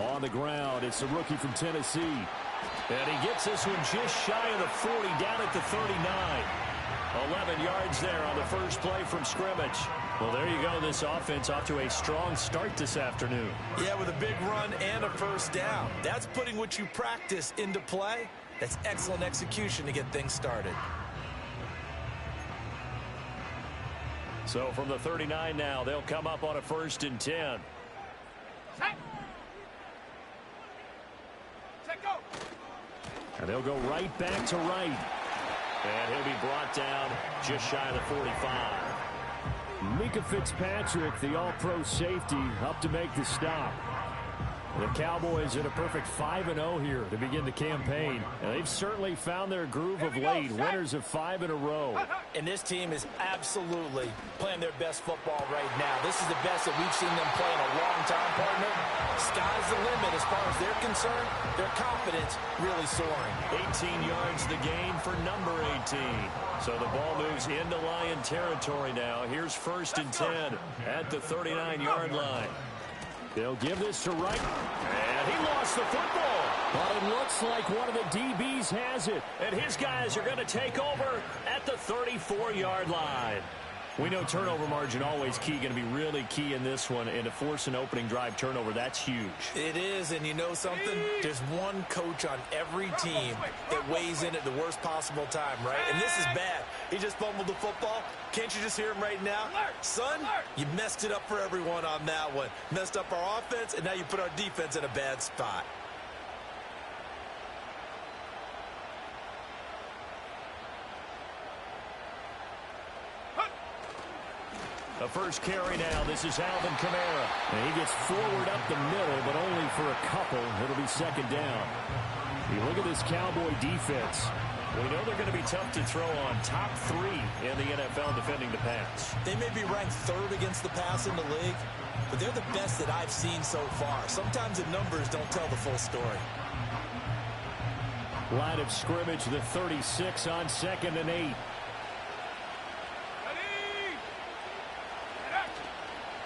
On the ground, it's the rookie from Tennessee. And he gets this one just shy of the 40, down at the 39. 11 yards there on the first play from scrimmage. Well, there you go. This offense off to a strong start this afternoon. Yeah, with a big run and a first down. That's putting what you practice into play. That's excellent execution to get things started. So from the 39 now, they'll come up on a 1st and 10. And they'll go right back to right. And he'll be brought down just shy of the 45. Mika Fitzpatrick, the all-pro safety, up to make the stop. The Cowboys in a perfect 5-0 here to begin the campaign. And they've certainly found their groove of late, winners of 5 in a row. And this team is absolutely playing their best football right now. This is the best that we've seen them play in a long time, partner. Sky's the limit as far as they're concerned. Their confidence really soaring. 18 yards the gain for number 18. So the ball moves into Lion territory now. Here's 1st and 10 at the 39-yard line. They'll give this to Wright. And he lost the football. But it looks like one of the DBs has it. And his guys are going to take over at the 34-yard line. We know turnover margin always key, going to be really key in this one. And to force an opening drive turnover, that's huge. It is, and you know something? There's one coach on every team that weighs in at the worst possible time, right? And this is bad. He just fumbled the football. Can't you just hear him right now? Son, you messed it up for everyone on that one. Messed up our offense, and now you put our defense in a bad spot. The first carry now. This is Alvin Kamara. And he gets forward up the middle, but only for a couple. It'll be 2nd down. You look at this Cowboy defense. We know they're going to be tough to throw on. Top 3 in the NFL defending the pass. They may be ranked 3rd against the pass in the league, but they're the best that I've seen so far. Sometimes the numbers don't tell the full story. Line of scrimmage, the 36 on 2nd and 8.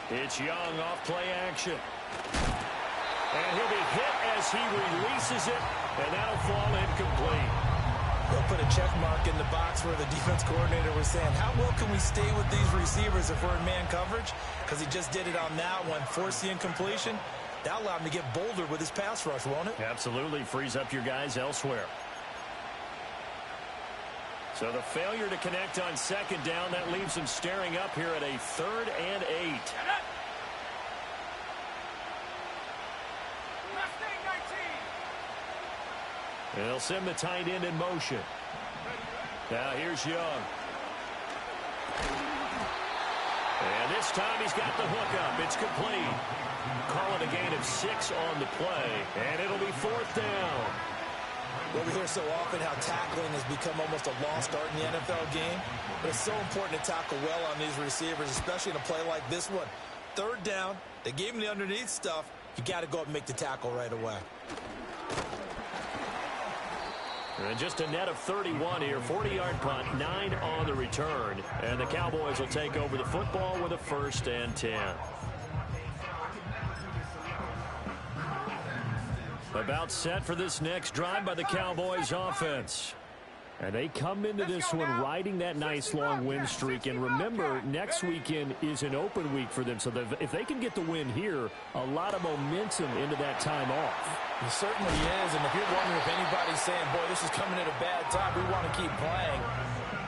It's Young off play action. And he'll be hit as he releases it, and that'll fall incomplete. They'll put a check mark in the box where the defense coordinator was saying, how well can we stay with these receivers if we're in man coverage? Because he just did it on that one, forced the incompletion. That'll allow him to get bolder with his pass rush, won't it? Absolutely, frees up your guys elsewhere. So the failure to connect on 2nd down, that leaves him staring up here at a 3rd and 8. And they'll send the tight end in motion. Now here's Young. And this time he's got the hook up. It's complete. Call it a gain of 6 on the play. And it'll be 4th down. Well, we hear so often how tackling has become almost a lost art in the NFL game. But it's so important to tackle well on these receivers, especially in a play like this one. 3rd down, they gave him the underneath stuff. You got to go up and make the tackle right away. And just a net of 31 here, 40-yard punt, 9 on the return. And the Cowboys will take over the football with a 1st and 10. About set for this next drive by the Cowboys offense. And they come into this one riding that nice long win streak. And remember, next weekend is an open week for them. So if they can get the win here, a lot of momentum into that time off. It certainly is. And if you're wondering if anybody's saying, boy, this is coming at a bad time, we want to keep playing,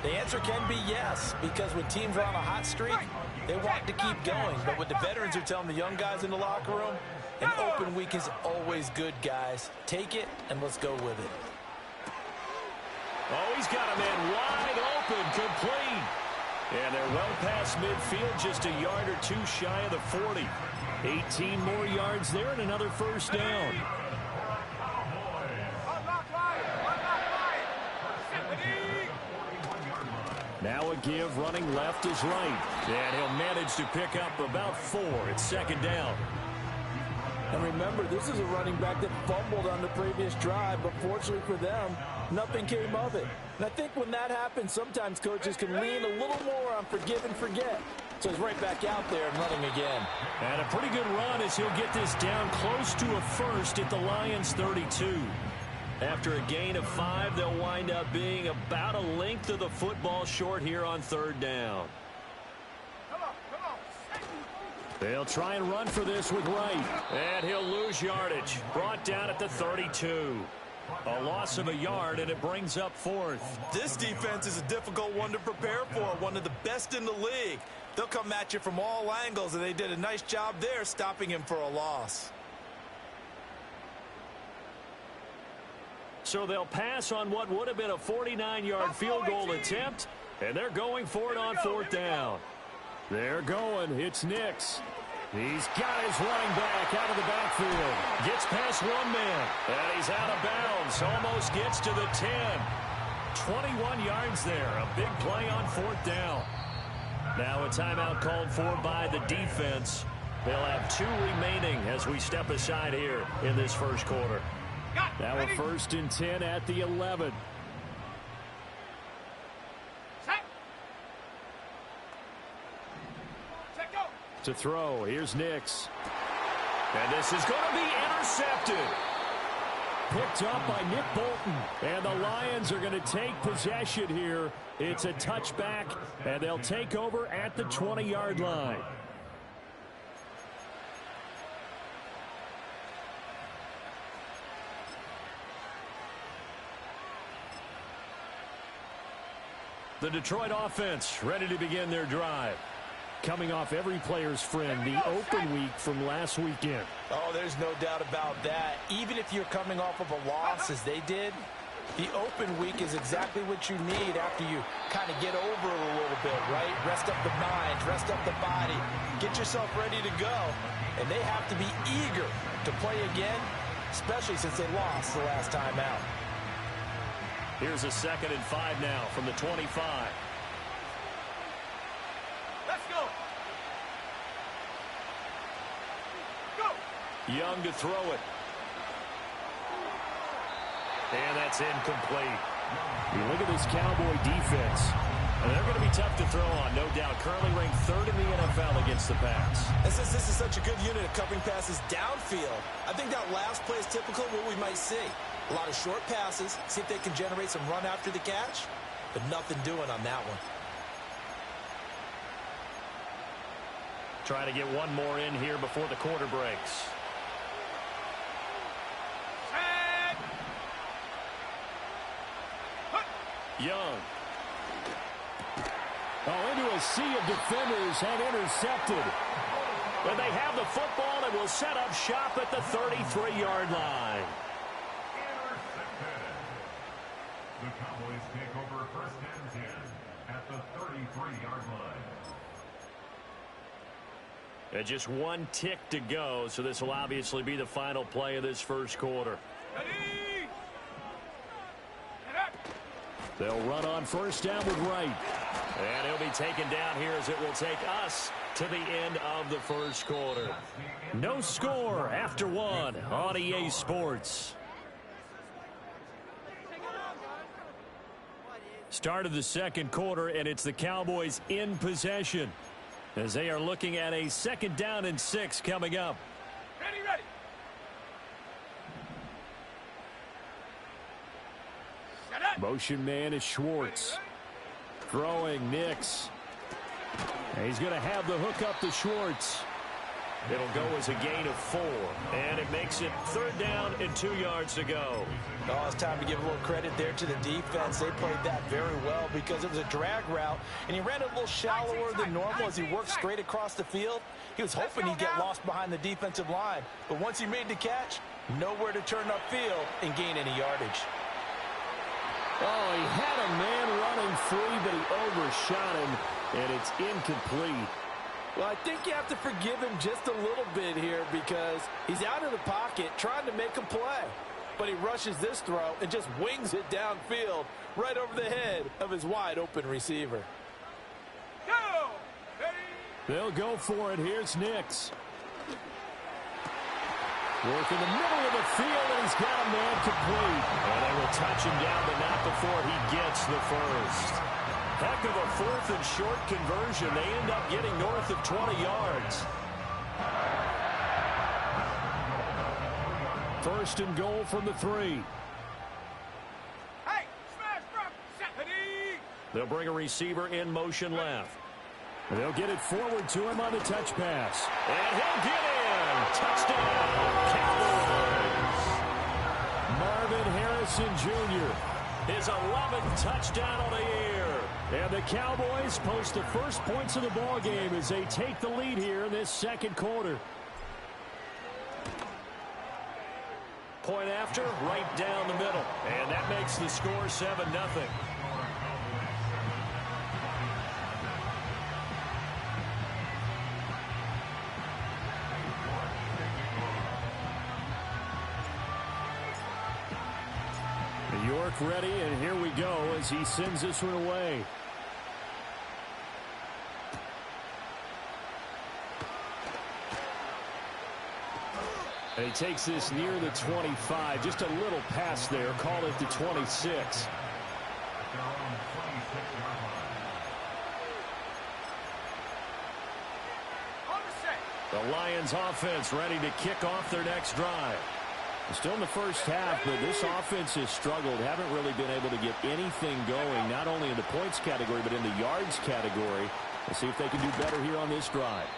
the answer can be yes. Because when teams are on a hot streak, they want to keep going. But what the veterans are telling the young guys in the locker room, an open week is always good, guys. Take it, and let's go with it. Oh, he's got a man wide open, complete. And they're well past midfield, just a yard or 2 shy of the 40. 18 more yards there and another 1st down. Now a give, running left is right. And he'll manage to pick up about 4. It's 2nd down. And remember, this is a running back that fumbled on the previous drive, but fortunately for them, nothing came of it. And I think when that happens, sometimes coaches can lean a little more on forgive and forget. So he's right back out there and running again. And a pretty good run as he'll get this down close to a first at the Lions' 32. After a gain of 5, they'll wind up being about a length of the football short here on third down. They'll try and run for this with Wright. And he'll lose yardage. Brought down at the 32. A loss of a yard, and it brings up fourth. This defense is a difficult one to prepare for, one of the best in the league. They'll come at you from all angles, and they did a nice job there stopping him for a loss. So they'll pass on what would have been a 49-yard field goal attempt, and they're going for it on fourth down. They're going. It's Nix. He's got his running back out of the backfield. Gets past one man, and he's out of bounds. Almost gets to the 10. 21 yards there. A big play on fourth down. Now a timeout called for by the defense. They'll have 2 remaining as we step aside here in this first quarter. Now a 1st and 10 at the 11. To throw, here's Nix. And this is going to be intercepted. Picked up by Nick Bolton. And the Lions are going to take possession here. It's a touchback, and they'll take over at the 20-yard line. The Detroit offense ready to begin their drive. Coming off every player's friend, the open week from last weekend. Oh, there's no doubt about that. Even if you're coming off of a loss, as they did, the open week is exactly what you need after you kind of get over it a little bit, right? Rest up the mind, rest up the body, get yourself ready to go. And they have to be eager to play again, especially since they lost the last time out. Here's a 2nd and 5 now from the 25. Young to throw it. And that's incomplete. You look at this Cowboy defense. And they're going to be tough to throw on, no doubt. Currently ranked 3rd in the NFL against the pass. And since this is such a good unit of covering passes downfield, I think that last play is typical of what we might see. A lot of short passes, see if they can generate some run after the catch, but nothing doing on that one. Try to get one more in here before the quarter breaks. Young. Oh, into a sea of defenders and intercepted. And they have the football and will set up shop at the 33-yard line. The Cowboys take over 1st and 10 at the 33-yard line. And just one tick to go, so this will obviously be the final play of this first quarter. They'll run on 1st down with Wright. And he'll be taken down here as it will take us to the end of the first quarter. No score after 1 on EA Sports. Start of the second quarter, and it's the Cowboys in possession as they are looking at a 2nd down and 6 coming up. Ready. Motion man is Schwartz. Throwing Nix. And he's going to have the hook up to Schwartz. It'll go as a gain of 4. And it makes it 3rd down and 2 yards to go. Oh, it's time to give a little credit there to the defense. They played that very well because it was a drag route, and he ran a little shallower than normal as he worked straight across the field. He was hoping he'd get lost behind the defensive line. But once he made the catch, nowhere to turn upfield and gain any yardage. Oh, he had a man running free, but he overshot him, and it's incomplete. Well, I think you have to forgive him just a little bit here because he's out of the pocket trying to make a play. But he rushes this throw and just wings it downfield right over the head of his wide-open receiver. Go! They'll go for it. Here's Nix. Work in the middle of the field, and he's got a man complete. And they will touch him down, but not before he gets the first. Heck of a 4th and short conversion. They end up getting north of 20 yards. First and goal from the 3. Hey, smash, drop, set. Ready. They'll bring a receiver in motion left. They'll get it forward to him on the touch pass. And he'll get in. Touchdown, Cowboys. Marvin Harrison Jr. his 11th touchdown on the year. And the Cowboys post the first points of the ball game as they take the lead here in this second quarter. Point after, right down the middle. And that makes the score 7-0. New York ready, and here we go as he sends this one away. And he takes this near the 25. Just a little pass there. Call it the 26. The Lions offense ready to kick off their next drive. Still in the first half, but this offense has struggled. Haven't really been able to get anything going, not only in the points category, but in the yards category. Let's see if they can do better here on this drive.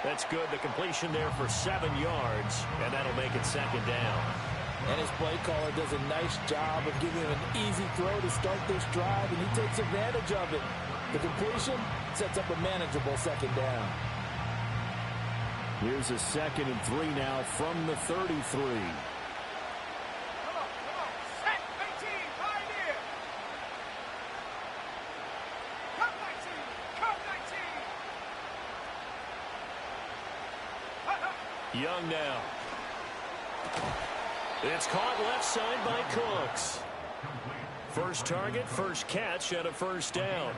That's good. The completion there for 7 yards, and that'll make it second down. And his play caller does a nice job of giving him an easy throw to start this drive, and he takes advantage of it. The completion sets up a manageable second down. Here's a 2nd and 3 now from the 33. Come on, set, 18, high near. Come 19, come 19. Young now. It's caught left side by Cooks. First target, first catch, and a first down.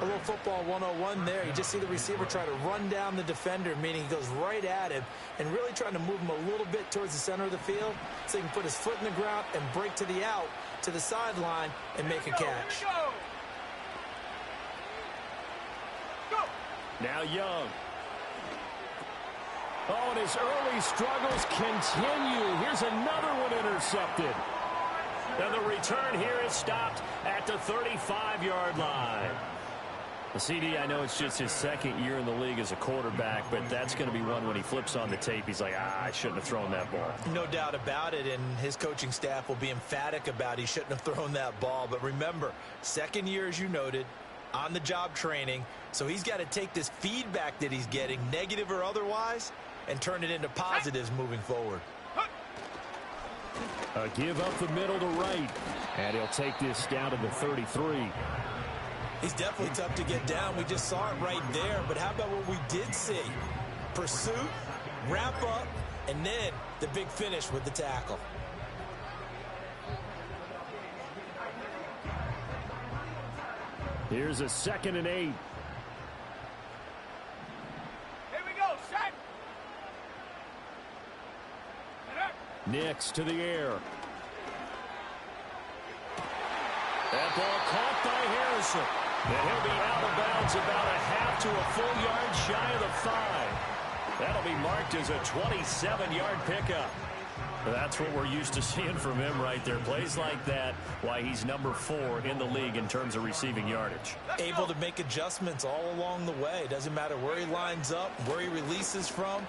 A little football 101 there. You just see the receiver try to run down the defender, meaning he goes right at him and really trying to move him a little bit towards the center of the field so he can put his foot in the ground and break to the out, to the sideline, and make a catch. Go. Now Young. Oh, and his early struggles continue. Here's another one intercepted. And the return here is stopped at the 35-yard line. The CD, I know it's just his second year in the league as a quarterback, but that's going to be one when he flips on the tape. He's like, I shouldn't have thrown that ball. No doubt about it, and his coaching staff will be emphatic about he shouldn't have thrown that ball. But remember, second year, as you noted, on-the-job training, so he's got to take this feedback that he's getting, negative or otherwise, and turn it into positives moving forward. A give up the middle to right. And he'll take this down to the 33. He's definitely tough to get down. We just saw it right there. But how about what we did see? Pursuit, wrap up, and then the big finish with the tackle. Here's a 2nd and 8. Here we go, set. Nix to the air. That ball caught by Harrison. And he'll be out of bounds about a half to a full yard shy of the 5. That'll be marked as a 27-yard pickup. That's what we're used to seeing from him right there. Plays like that, why he's number 4 in the league in terms of receiving yardage. Able to make adjustments all along the way. Doesn't matter where he lines up, where he releases from.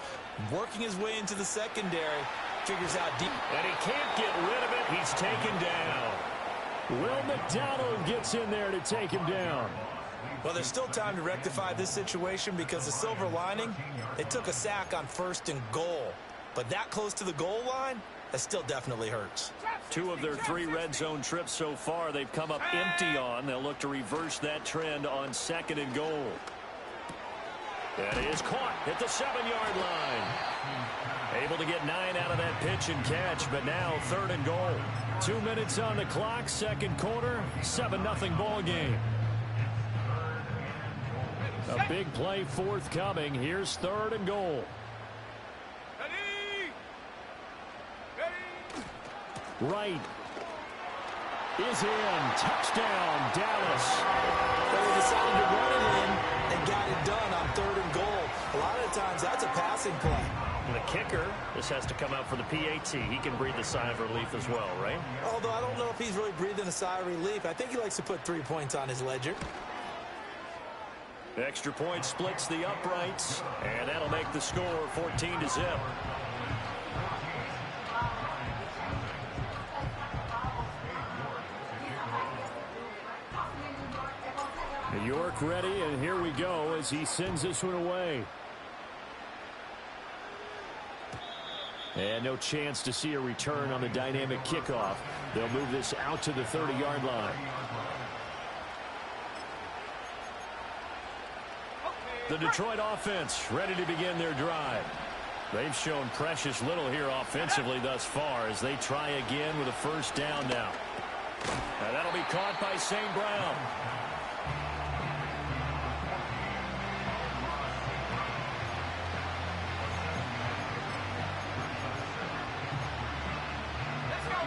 Working his way into the secondary. Figures out deep. And he can't get rid of it. He's taken down. Will McDonald gets in there to take him down. Well, there's still time to rectify this situation because the silver lining, they took a sack on 1st and goal. But that close to the goal line, that still definitely hurts. 2 of their 3 red zone trips so far they've come up empty on. They'll look to reverse that trend on 2nd and goal. That is caught at the 7-yard line. Able to get 9 out of that pitch and catch, but now 3rd and goal. 2 minutes on the clock, second quarter, 7-0 ball game. A big play forthcoming. Here's 3rd and goal. Right is in. Touchdown, Dallas. decided to run it in and got it done on 3rd and goal. A lot of times, that's a passing play. And the kicker, this has to come out for the PAT. He can breathe a sigh of relief as well, right? Although I don't know if he's really breathing a sigh of relief. I think he likes to put 3 points on his ledger. Extra point splits the uprights, and that'll make the score 14-0. York ready, and here we go as he sends this one away. And no chance to see a return on the dynamic kickoff. They'll move this out to the 30-yard line. The Detroit offense ready to begin their drive. They've shown precious little here offensively thus far as they try again with a first down now. And that'll be caught by St. Brown.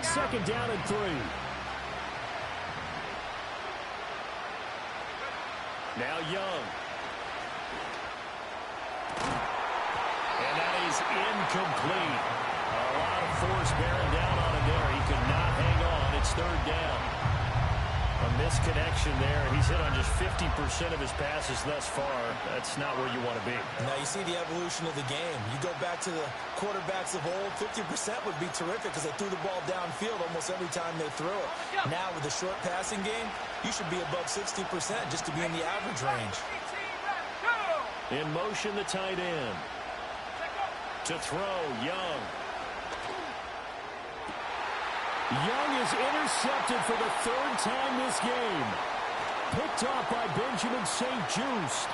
Second down and 3. Now Young. And that is incomplete. A lot of force bearing down on him there. He could not hang on. It's 3rd down. A misconnection there. He's hit on just 50% of his passes thus far. That's not where you want to be. Now you see the evolution of the game. You go back to the quarterbacks of old, 50% would be terrific because they threw the ball downfield almost every time they threw it. Now with the short passing game, you should be above 60% just to be in the average range. In motion, the tight end. To throw, Young. Young is intercepted for the 3rd time this game. Picked off by Benjamin St. Just.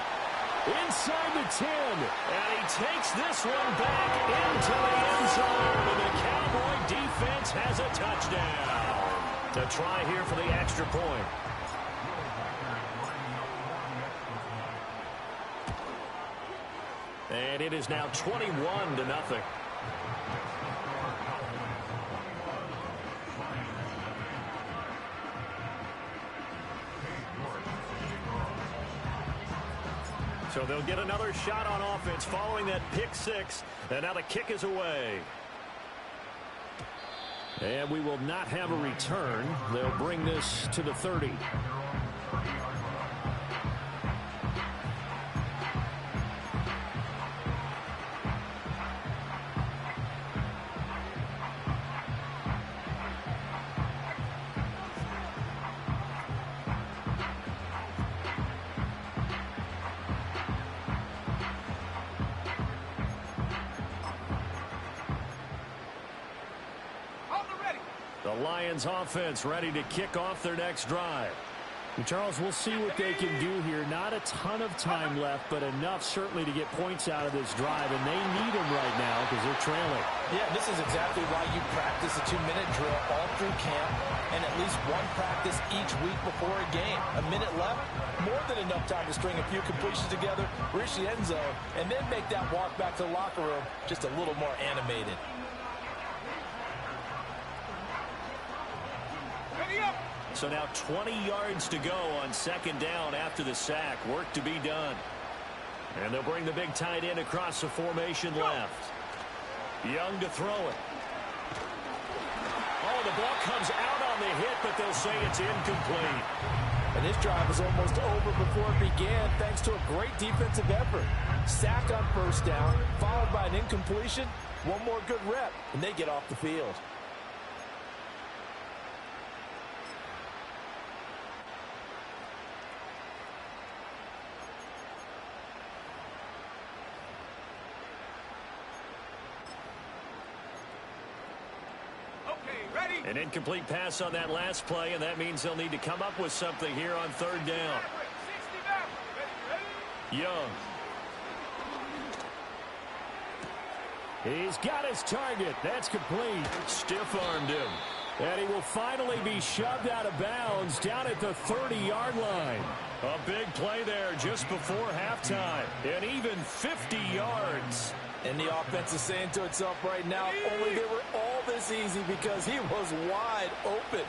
Inside the 10. And he takes this one back into the end zone. And the Cowboy defense has a touchdown. To try here for the extra point. And it is now 21-0. So they'll get another shot on offense following that pick 6. And now the kick is away. And we will not have a return. They'll bring this to the 30. Lions offense ready to kick off their next drive. And Charles, we'll see what they can do here. Not a ton of time left, but enough certainly to get points out of this drive, and they need them right now because they're trailing. Yeah, this is exactly why you practice a 2-minute drill all through camp and at least one practice each week before a game. A minute left, more than enough time to string a few completions together, reach the end zone, and then make that walk back to the locker room just a little more animated. So now 20 yards to go on 2nd down after the sack. Work to be done. And they'll bring the big tight end across the formation left. Young to throw it. Oh, the ball comes out on the hit, but they'll say it's incomplete. And this drive was almost over before it began thanks to a great defensive effort. Sack on 1st down, followed by an incompletion. One more good rep, and they get off the field. An incomplete pass on that last play, and that means they'll need to come up with something here on 3rd down. Young. He's got his target. That's complete. Stiff-armed him. And he will finally be shoved out of bounds down at the 30-yard line. A big play there just before halftime. And even 50 yards. And the offense is saying to itself right now, only they were all this easy because he was wide open.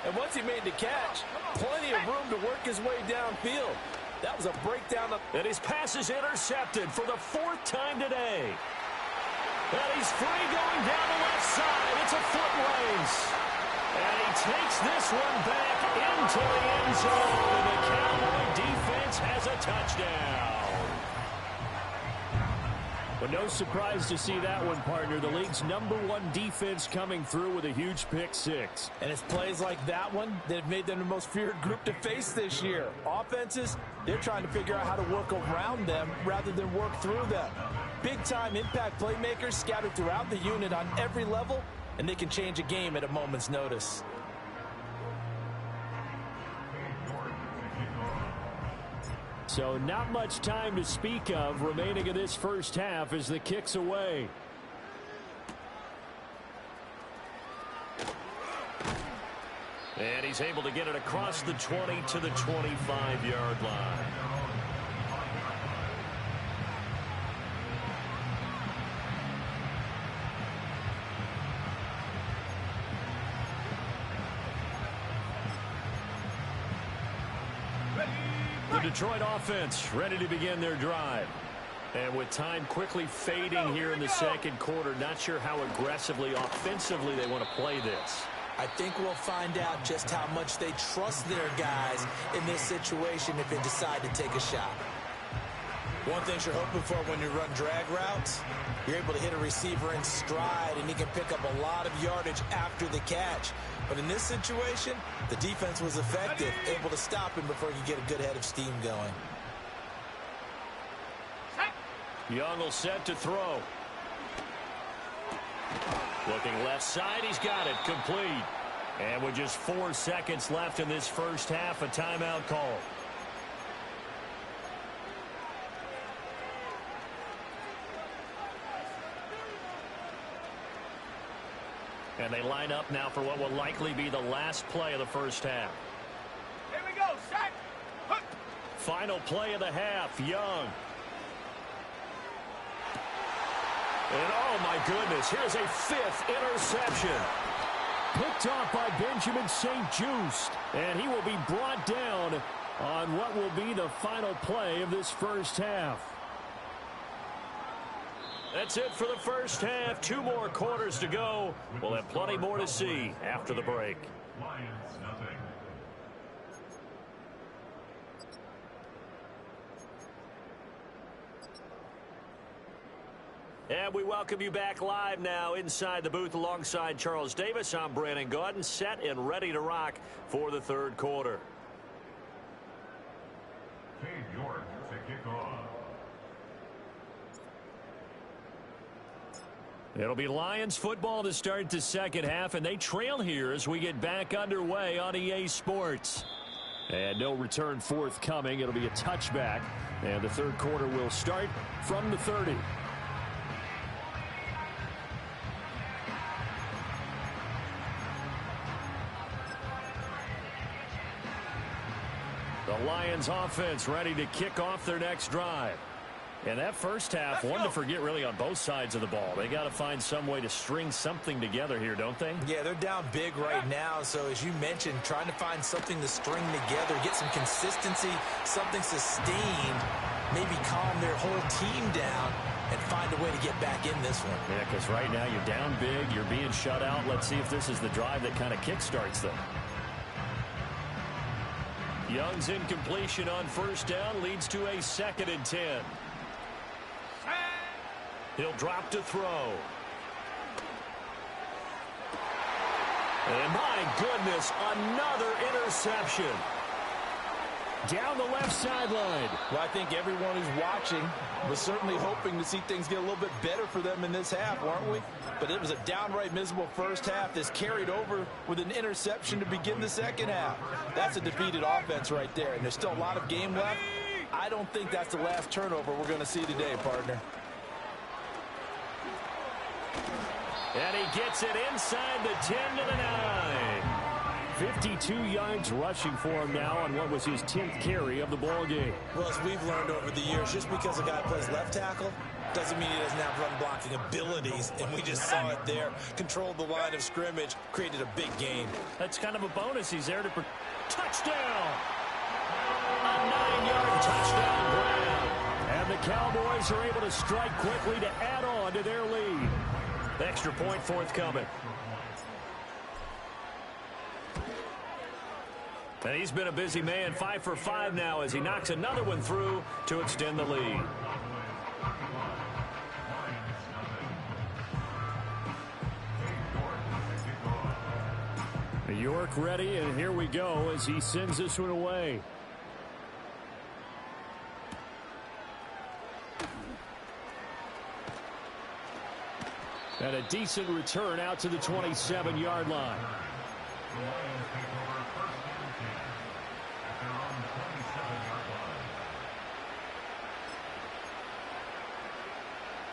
And once he made the catch, plenty of room to work his way downfield. That was a breakdown. And his pass is intercepted for the 4th time today. And he's free going down the left side. It's a foot race. And he takes this one back into the end zone. And the Cowboy defense has a touchdown. But no surprise to see that one, partner. The league's #1 defense coming through with a huge pick six. And it's plays like that one that have made them the most feared group to face this year. Offenses, they're trying to figure out how to work around them rather than work through them. Big-time impact playmakers scattered throughout the unit on every level, and they can change a game at a moment's notice. So not much time to speak of remaining in this first half as the kick's away. And he's able to get it across the 20 to the 25-yard line. The Detroit offense ready to begin their drive. And with time quickly fading here in the second quarter, not sure how aggressively, offensively they want to play this. I think we'll find out just how much they trust their guys in this situation if they decide to take a shot. One thing you're hoping for when you run drag routes, you're able to hit a receiver in stride, and he can pick up a lot of yardage after the catch. But in this situation, the defense was effective, able to stop him before he could get a good head of steam going. Young will set to throw. Looking left side, he's got it, complete. And with just 4 seconds left in this first half, a timeout call. And they line up now for what will likely be the last play of the first half. Here we go, set. Final play of the half, Young. And oh my goodness, here's a 5th interception. Picked off by Benjamin St-Juste. And he will be brought down on what will be the final play of this first half. That's it for the first half. 2 more quarters to go. We'll have plenty more to see after the break. Lions, nothing. And we welcome you back live now inside the booth alongside Charles Davis. I'm Brandon Gaudin, set and ready to rock for the third quarter. Cade York to kick off. It'll be Lions football to start the second half, and they trail here as we get back underway on EA Sports. And no return forthcoming. It'll be a touchback, and the third quarter will start from the 30. The Lions offense ready to kick off their next drive. And that first half, one to forget really on both sides of the ball. They got to find some way to string something together here, don't they? Yeah, they're down big right now. So as you mentioned, trying to find something to string together, get some consistency, something sustained, maybe calm their whole team down and find a way to get back in this one. Yeah, because right now you're down big, you're being shut out. Let's see if this is the drive that kind of kickstarts them. Young's incompletion on first down leads to a 2nd and 10. He'll drop to throw. And my goodness, another interception. Down the left sideline. Well, I think everyone who's watching was certainly hoping to see things get a little bit better for them in this half, weren't we? But it was a downright miserable first half that's carried over with an interception to begin the second half. That's a defeated offense right there, and there's still a lot of game left. I don't think that's the last turnover we're going to see today, partner. And he gets it inside the 10 to the 9. 52 yards rushing for him now on what was his 10th carry of the ball game. Well, as we've learned over the years, just because a guy plays left tackle doesn't mean he doesn't have run blocking abilities, and we just saw it there. Controlled the line of scrimmage, created a big gain. That's kind of a bonus. He's there to touchdown. A 9-yard touchdown grab. And the Cowboys are able to strike quickly to add on to their lead. Extra point forthcoming. And he's been a busy man, 5 for 5 now as he knocks another one through to extend the lead. York ready, and here we go as he sends this one away. And a decent return out to the 27-yard line.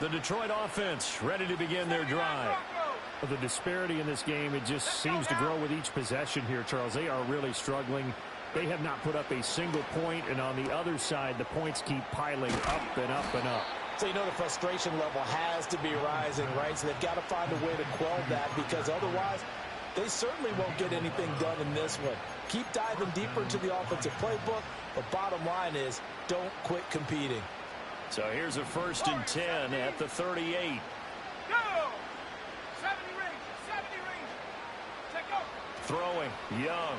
The Detroit offense ready to begin their drive. The disparity in this game, it just seems to grow with each possession here, Charles. They are really struggling. They have not put up a single point, and on the other side, the points keep piling up and up and up. So you know the frustration level has to be rising, right? So they've got to find a way to quell that, because otherwise they certainly won't get anything done in this one. Keep diving deeper into the offensive playbook, but bottom line is don't quit competing. So here's a 1st and 10 at the 38. Go! 70 range, 70 range. Take go. Throwing, Young.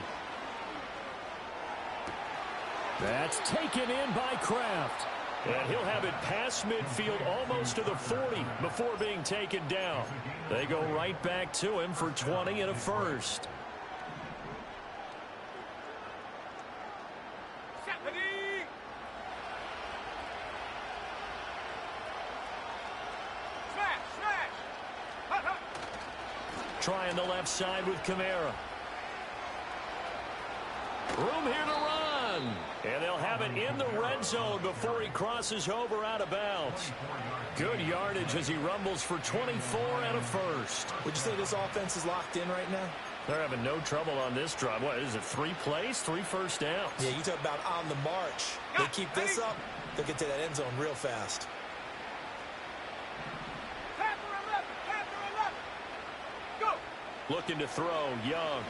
That's taken in by Kraft. And he'll have it past midfield almost to the 40 before being taken down. They go right back to him for 20 and a 1st. 70. Smash, smash. Hut, hut. Trying the left side with Kamara. Room here to run. And they'll have it in the red zone before he crosses over out of bounds. Good yardage as he rumbles for 24 and a 1st. Would you say this offense is locked in right now? They're having no trouble on this drive. What is it, 3 plays, 3 first downs? Yeah, you talk about on the march. They keep this up, they'll get to that end zone real fast. Panther 11, Panther 11. Go. Looking to throw, Young.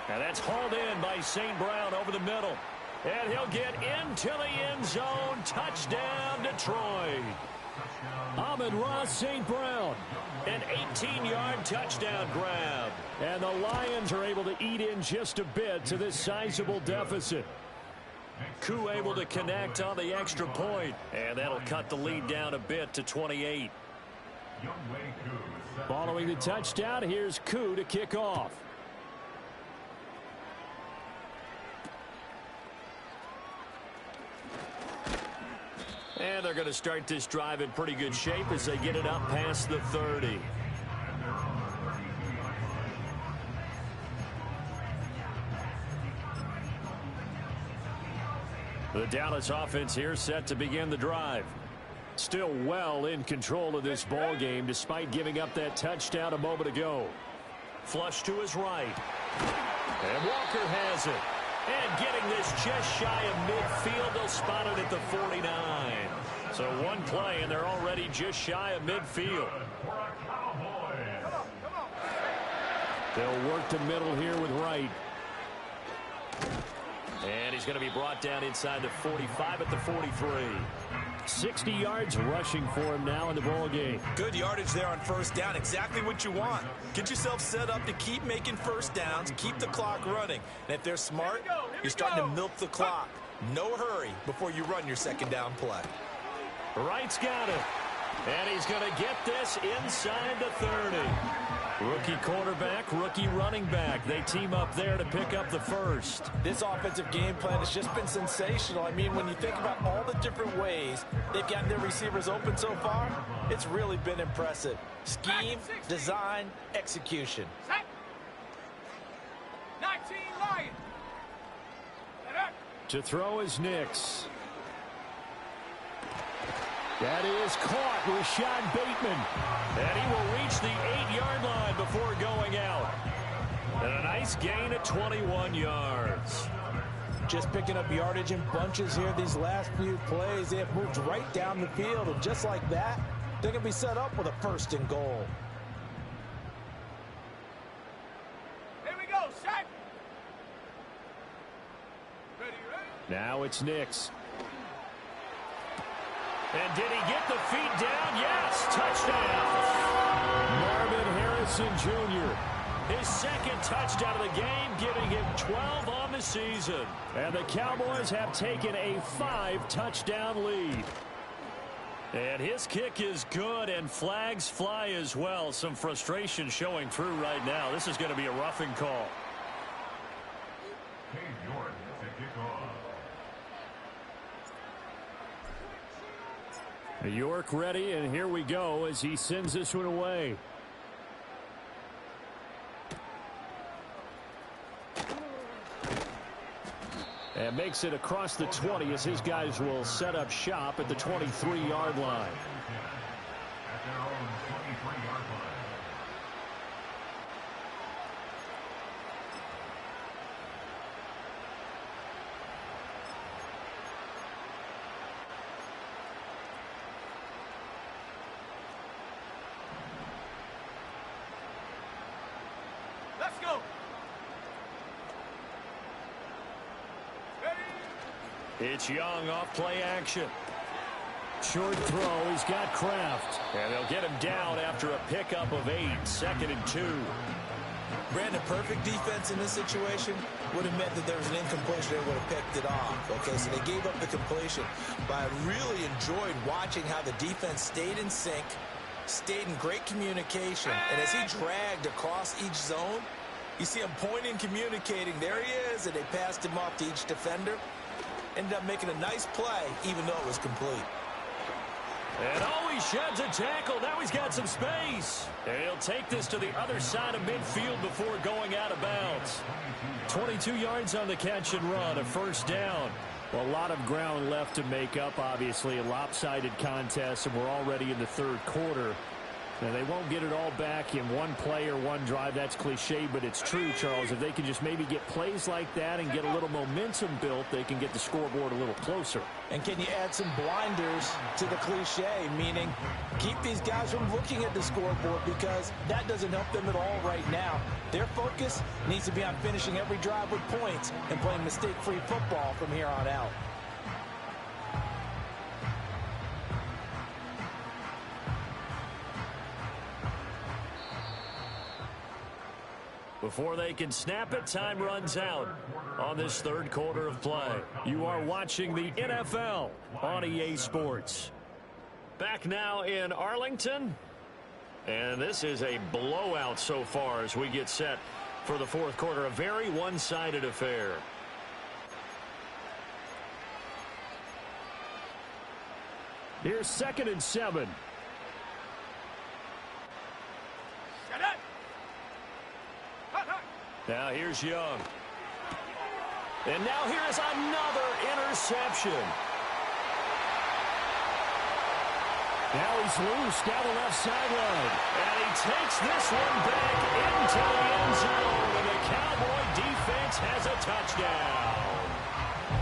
And that's hauled in by St. Brown over the middle. And he'll get into the end zone. Touchdown, Detroit. Amon-Ra St. Brown. An 18-yard touchdown grab. And the Lions are able to eat in just a bit to this sizable deficit. Koo able to connect on the extra point. And that'll cut the lead down a bit to 28. Following the touchdown, here's Koo to kick off. And they're going to start this drive in pretty good shape as they get it up past the 30. The Dallas offense here set to begin the drive. Still well in control of this ball game despite giving up that touchdown a moment ago. Flush to his right. And Walker has it. And getting this just shy of midfield, they'll spot it at the 49. So one play, and they're already just shy of midfield. They'll work the middle here with Wright. And he's going to be brought down inside the 45 at the 43. 60 yards rushing for him now in the ball game. Good yardage there on 1st down. Exactly what you want. Get yourself set up to keep making 1st downs, keep the clock running. And if they're smart, you're starting to milk the clock. No hurry before you run your 2nd down play. Wright's got it. And he's going to get this inside the 30. Rookie quarterback, rookie running back. They team up there to pick up the 1st. This offensive game plan has just been sensational. I mean, when you think about all the different ways they've gotten their receivers open so far, it's really been impressive. Scheme, design, execution. Set. 19 Lions. To throw is Nix. That is caught, Rashad Bateman. And he will reach the 8-yard line before going out. And a nice gain of 21 yards. Just picking up yardage in bunches here these last few plays. They have moved right down the field, and just like that, they're going to be set up with a 1st and goal. Here we go, set. Ready, ready. Now it's Nix. And did he get the feet down? Yes, touchdown. Marvin Harrison Jr. His second touchdown of the game, giving him 12 on the season. And the Cowboys have taken a 5-touchdown lead. And his kick is good, and flags fly as well. Some frustration showing through right now. This is going to be a roughing call. York ready, and here we go as he sends this one away. And makes it across the 20 as his guys will set up shop at the 23-yard line. At their own 23-yard line. Let's go. It's Young off play action. Short throw. He's got Kraft. And they'll get him down after a pickup of 8. 2nd and 2. Brandon, perfect defense in this situation would have meant that there was an incompletion. They would have picked it off. Okay, so they gave up the completion. But I really enjoyed watching how the defense stayed in sync, stayed in great communication. And as he dragged across each zone, you see him pointing, communicating. There he is, and they passed him off to each defender. Ended up making a nice play, even though it was complete. And he sheds a tackle. Now he's got some space. And he'll take this to the other side of midfield before going out of bounds. 22 yards on the catch and run, a first down. Well, a lot of ground left to make up, obviously. A lopsided contest, and we're already in the third quarter. Now, they won't get it all back in one play or one drive. That's cliche, but it's true, Charles. If they can just maybe get plays like that and get a little momentum built, they can get the scoreboard a little closer. And can you add some blinders to the cliche, meaning keep these guys from looking at the scoreboard, because that doesn't help them at all right now. Their focus needs to be on finishing every drive with points and playing mistake-free football from here on out. Before they can snap it, time runs out on this third quarter of play. You are watching the NFL on EA Sports. Back now in Arlington. And this is a blowout so far as we get set for the fourth quarter. A very one-sided affair. Here's 2nd and 7. Now here's Young. And now here is another interception. Now he's loose down the left sideline. And he takes this one back into the end zone. And the Cowboy defense has a touchdown.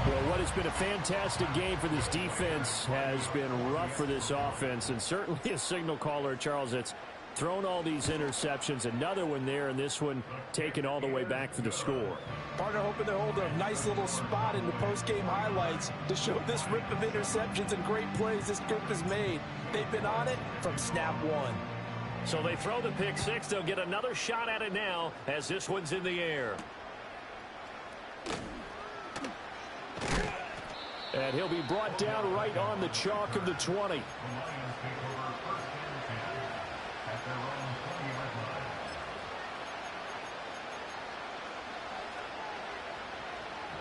Well, what has been a fantastic game for this defense has been rough for this offense. And certainly a signal caller, Charles, that's thrown all these interceptions. Another one there, and this one taken all the way back for the score. Partner hoping to hold a nice little spot in the post-game highlights to show this rip of interceptions and great plays this group has made. They've been on it from snap one. So they throw the pick six. They'll get another shot at it now as this one's in the air. And he'll be brought down right on the chalk of the 20.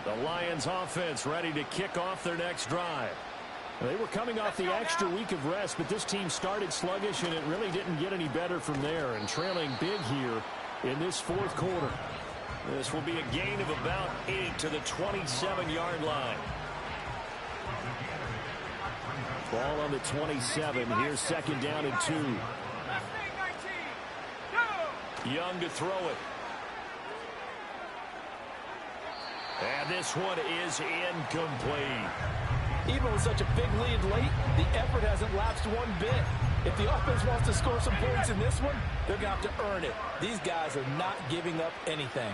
The Lions offense ready to kick off their next drive. They were coming off the extra week of rest, but this team started sluggish, and it really didn't get any better from there, and trailing big here in this fourth quarter. This will be a gain of about 8 to the 27-yard line. Ball on the 27. Here's 2nd down and 2. Young to throw it. And this one is incomplete. Even with such a big lead late, the effort hasn't lapsed one bit. If the offense wants to score some points in this one, they're going to have to earn it. These guys are not giving up anything.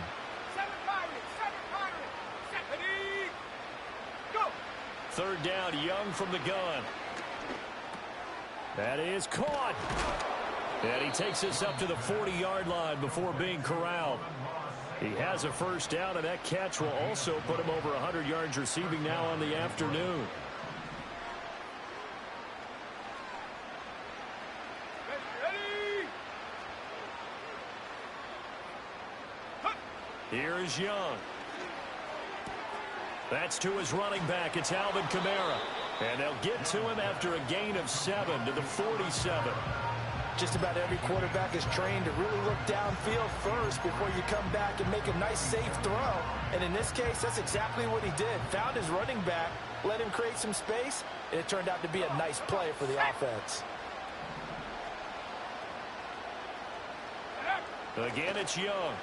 third down, Young from the gun. That is caught. And he takes us up to the 40-yard line before being corralled. He has a first down, and that catch will also put him over 100 yards receiving now on the afternoon. Here is Young. That's to his running back. It's Alvin Kamara. And they'll get to him after a gain of 7 to the 47. Just about every quarterback is trained to really look downfield first before you come back and make a nice, safe throw. And in this case, that's exactly what he did. Found his running back, let him create some space, and it turned out to be a nice play for the offense. Again, it's Young.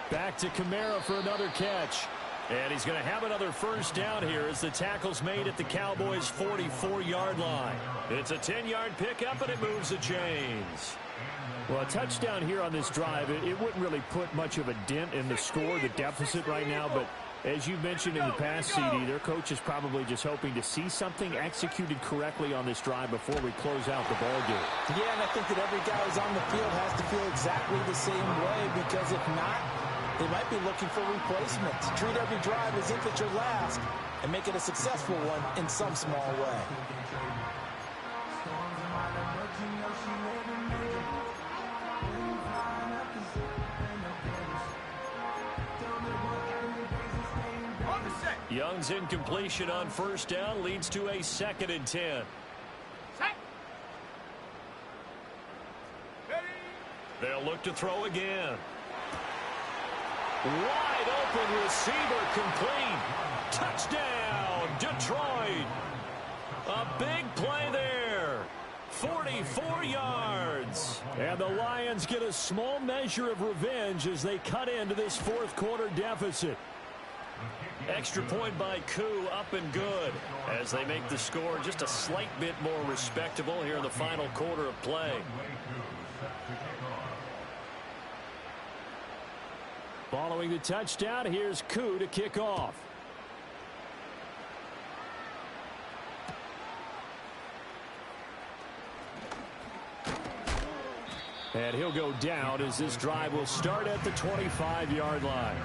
Back to Kamara for another catch. And he's going to have another first down here as the tackle's made at the Cowboys' 44-yard line. It's a 10-yard pickup, and it moves the chains. Well, a touchdown here on this drive, it wouldn't really put much of a dent in the score, the deficit right now. But as you mentioned in the past, CD, their coach is probably just hoping to see something executed correctly on this drive before we close out the ball game. Yeah, and I think that every guy who's on the field has to feel exactly the same way, because if not, they might be looking for replacements. Treat every drive as if it's your last and make it a successful one in some small way. Young's incompletion on first down leads to a 2nd and 10. They'll look to throw again. Wide open receiver complete. Touchdown, Detroit. A big play there. 44 yards. And the Lions get a small measure of revenge as they cut into this fourth quarter deficit. Extra point by Koo, up and good, as they make the score just a slight bit more respectable here in the final quarter of play. Following the touchdown, here's Koo to kick off. And he'll go down as this drive will start at the 25-yard line.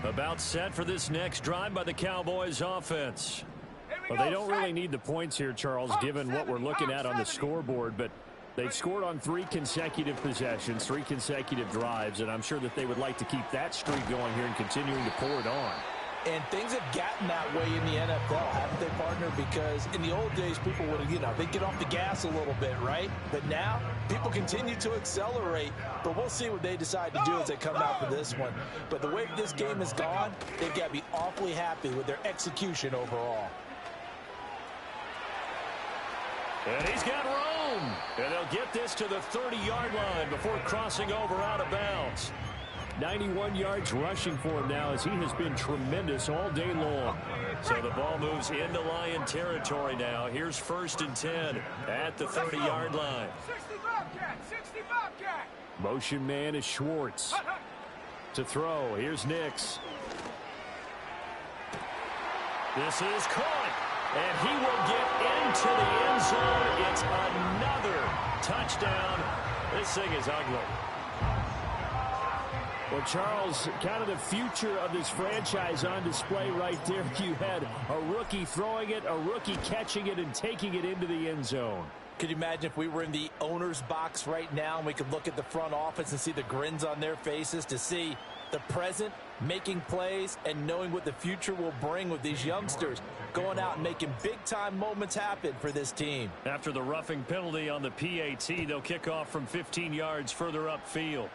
About set for this next drive by the Cowboys offense. Well, they don't really need the points here, Charles, given what we're looking at on the scoreboard, but they've scored on 3 consecutive possessions, 3 consecutive drives, and I'm sure that they would like to keep that streak going here and continuing to pour it on. And things have gotten that way in the NFL, haven't they, partner? Because in the old days, people would, they'd get off the gas a little bit, right? But now, people continue to accelerate. But we'll see what they decide to do as they come out for this one. But the way this game has gone, they've got to be awfully happy with their execution overall. And he's got room. And they'll get this to the 30-yard line before crossing over out of bounds. 91 yards rushing for him now as he has been tremendous all day long. So the ball moves into Lion territory now. Here's 1st and 10 at the 30-yard line. 60 Bobcat. Motion man is Schwartz. To throw, here's Nix. This is caught, and he will get into the end zone. It's another touchdown. This thing is ugly. Well, Charles, kind of the future of this franchise on display right there. You had a rookie throwing it, a rookie catching it, and taking it into the end zone. Could you imagine if we were in the owner's box right now and we could look at the front office and see the grins on their faces, to see the present making plays and knowing what the future will bring with these youngsters going out and making big-time moments happen for this team. After the roughing penalty on the PAT, they'll kick off from 15 yards further upfield.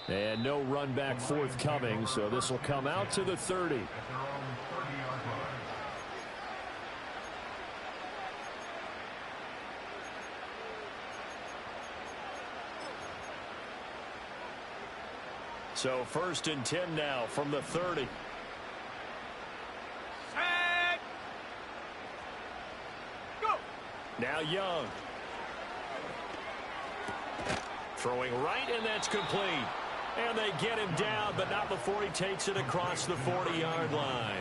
And no run back forthcoming, so this will come out to the 30. So 1st and 10 now from the 30. Set. Go. Now Young. Throwing right, and that's complete. And they get him down, but not before he takes it across the 40-yard line.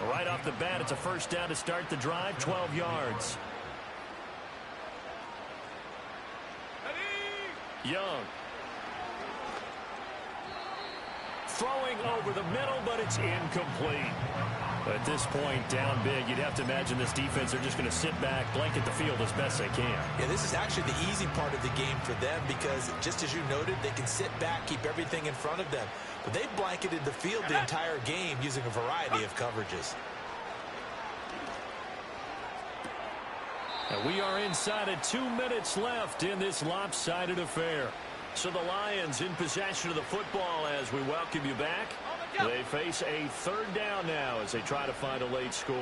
Right off the bat, it's a 1st down to start the drive, 12 yards. Ready. Young. Throwing over the middle, but it's incomplete. At this point, down big, you'd have to imagine this defense are just going to sit back, blanket the field as best they can. Yeah, this is actually the easy part of the game for them because, just as you noted, they can sit back, keep everything in front of them. But they've blanketed the field the entire game using a variety of coverages. And we are inside of 2 minutes left in this lopsided affair. So the Lions in possession of the football as we welcome you back. They face a 3rd down now as they try to find a late score.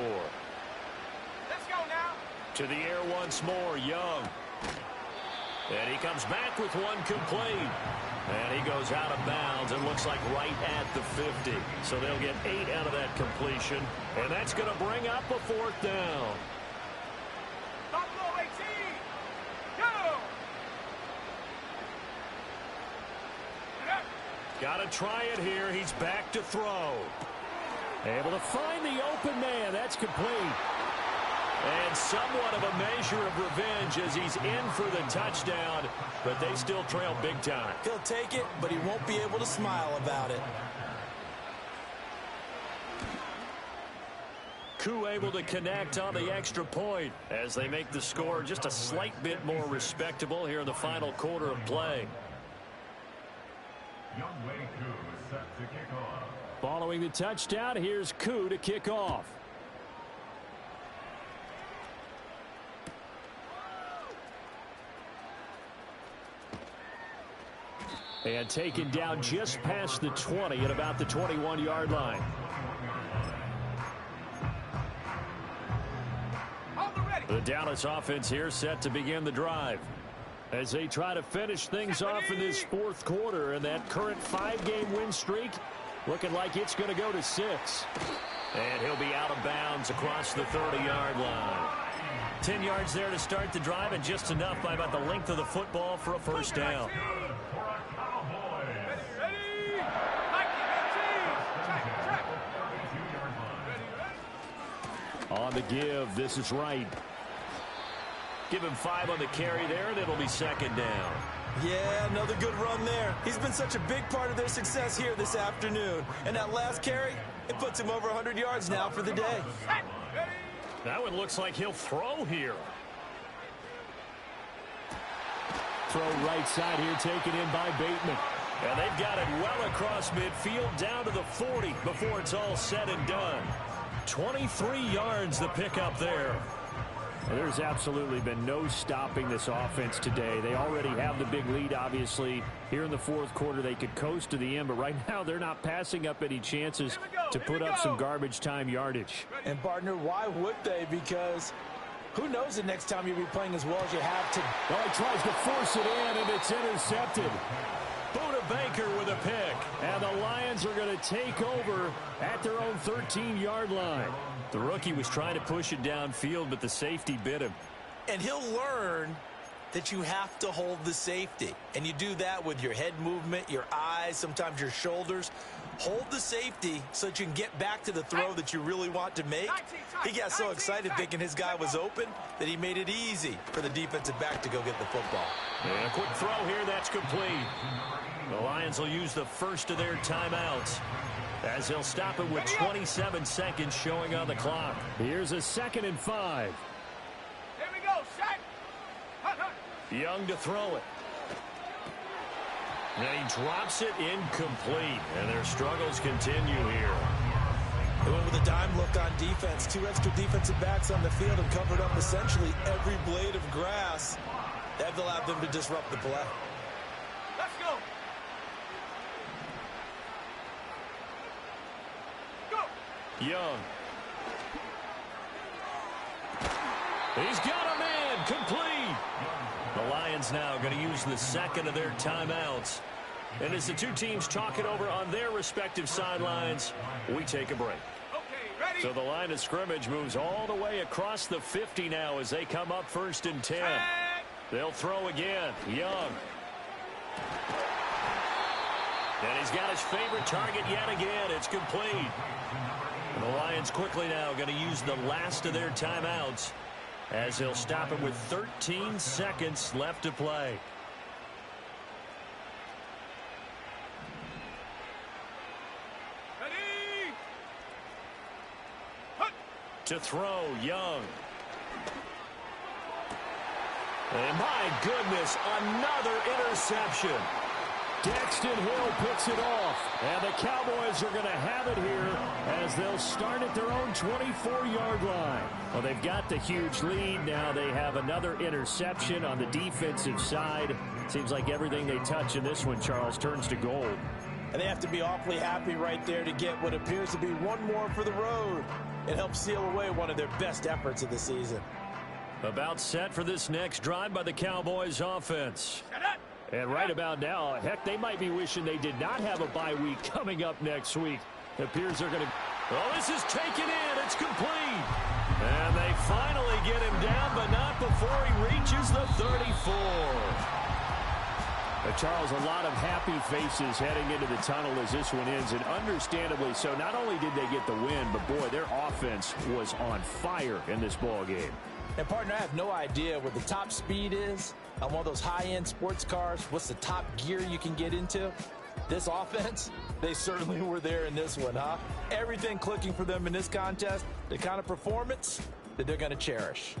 Let's go now. To the air once more, Young. And he comes back with one complete. And he goes out of bounds and looks like right at the 50. So they'll get 8 out of that completion. And that's going to bring up a 4th down. Buffalo 18. Go. Got to try it here. He's back to throw. Able to find the open man. That's complete. And somewhat of a measure of revenge as he's in for the touchdown, but they still trail big time. He'll take it, but he won't be able to smile about it. Koo able to connect on the extra point as they make the score just a slight bit more respectable here in the final quarter of play. Youngway Koo is set to kick off. Following the touchdown, here's Koo to kick off. And taken down just past the 20 at about the 21-yard line. The Dallas offense here set to begin the drive as they try to finish things off in this 4th quarter, and that current 5-game win streak looking like it's going to go to 6. And he'll be out of bounds across the 30-yard line. 10 yards there to start the drive, and just enough by about the length of the football for a 1st down. On the give, this is Wright. Give him 5 on the carry there, and it'll be 2nd down. Yeah, another good run there. He's been such a big part of their success here this afternoon. And that last carry, it puts him over 100 yards now for the day. That one looks like he'll throw here. Throw right side here, taken in by Bateman. And they've got it well across midfield down to the 40 before it's all said and done. 23 yards the pickup there. There's absolutely been no stopping this offense today. They already have the big lead, obviously. Here in the 4th quarter, they could coast to the end, but right now they're not passing up any chances to put up some garbage time yardage. And, partner, why would they? Because who knows the next time you'll be playing as well as you have to. Well, he tries to force it in, and it's intercepted. Buda Baker with a pick. And the Lions are going to take over at their own 13-yard line. The rookie was trying to push it downfield, but the safety bit him. And he'll learn that you have to hold the safety. And you do that with your head movement, your eyes, sometimes your shoulders. Hold the safety so that you can get back to the throw that you really want to make. He got so excited thinking his guy was open that he made it easy for the defensive back to go get the football. And a quick throw here, that's complete. The Lions will use the first of their timeouts as they'll stop it with 27 seconds showing on the clock. Here's a 2nd and 5. Here we go, set. Young to throw it. And he drops it incomplete. And their struggles continue here. They went with a dime look on defense. 2 extra defensive backs on the field and covered up essentially every blade of grass. That allowed them to disrupt the play. Let's go. Young. He's got a man complete. The Lions now going to use the 2nd of their timeouts And as the two teams talk it over on their respective sidelines, we take a break. Okay, ready? So the line of scrimmage moves all the way across the 50 now as they come up 1st and 10. They'll throw again. Young. And he's got his favorite target yet again. It's complete. And the Lions quickly now going to use the last of their timeouts as they'll stop him with 13 seconds left to play. Ready? To throw, Young. And my goodness, another interception. Daxton Hill picks it off. And the Cowboys are going to have it here as they'll start at their own 24-yard line. Well, they've got the huge lead. Now they have another interception on the defensive side. Seems like everything they touch in this one, Charles, turns to gold. And they have to be awfully happy right there to get what appears to be one more for the road. It helps seal away one of their best efforts of the season. About set for this next drive by the Cowboys offense. And right about now, heck, they might be wishing they did not have a bye week coming up next week. It appears they're going to... Oh, this is taken in. It's complete. And they finally get him down, but not before he reaches the 34. Charles, a lot of happy faces heading into the tunnel as this one ends, and understandably so. Not only did they get the win, but boy, their offense was on fire in this ball game. And partner, I have no idea what the top speed is on one of those high-end sports cars. What's the top gear you can get into? This offense, they certainly were there in this one, huh? Everything clicking for them in this contest, the kind of performance that they're going to cherish.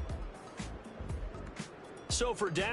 So for down